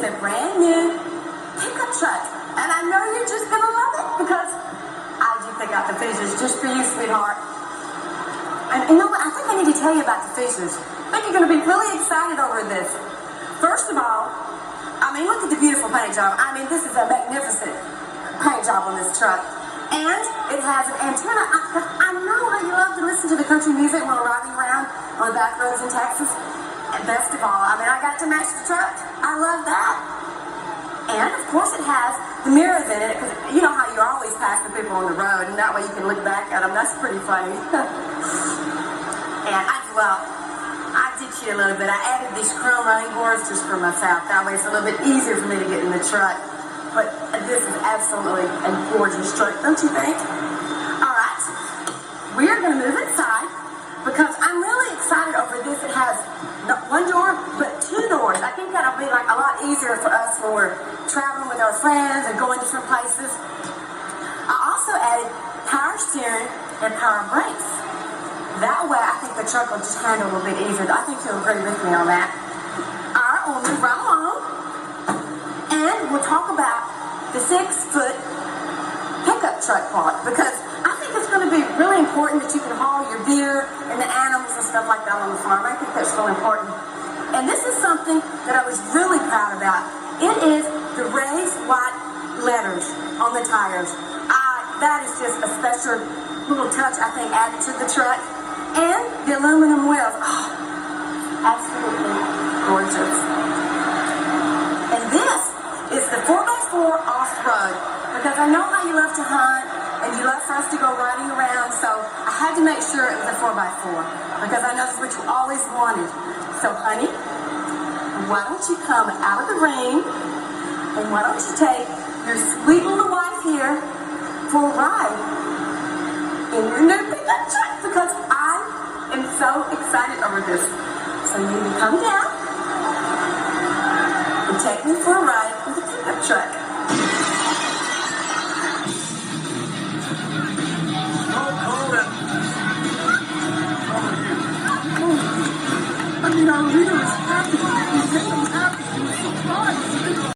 a brand new pickup truck. And I know you're just going to love it because I did pick out the features just for you, sweetheart. And you know what? I think I need to tell you about the features. I think you're going to be really excited over this. First of all, I mean, look at the beautiful paint job. I mean, this is a magnificent paint job on this truck. And it has an antenna. I know how you love to listen to the country music when we're riding around on the back roads in Texas. And best of all, I mean, I got to match the truck. I love that. And, of course, it has the mirrors in it, because you know how you're always passing people on the road, and that way you can look back at them. That's pretty funny. And, I did cheat a little bit. I added these chrome running boards just for myself. That way it's a little bit easier for me to get in the truck. But this is absolutely a gorgeous truck, don't you think? All right. We are going to move inside, because I'm really excited over this. It has not one door, but two doors. I think that'll be like a lot easier for us when we're traveling with our friends and going different places. I also added power steering and power brakes. That way, I think the truck will just handle a little bit easier. I think you'll agree with me on that. All right, we'll move right along, and we'll talk about the 6-foot pickup truck part, because I think it's going to be really important that you can haul your beer and the animals and stuff like that on the farm. I think that's really important. And this is something that I was really proud about. It is the raised white letters on the tires. That is just a special little touch, I think, added to the truck. And the aluminum wheels. Oh, absolutely gorgeous. And this is the 4x4 off-road, because I know how you love to hunt and you love for us to go riding around, so I had to make sure it was a 4x4, because I know that's what you always wanted. So, honey, why don't you come out of the rain, and why don't you take your sweet little wife here for a ride in your new pickup truck, because I am so excited over this. So you can come down and take me for a ride with the pickup truck. I mean, our leader is happy.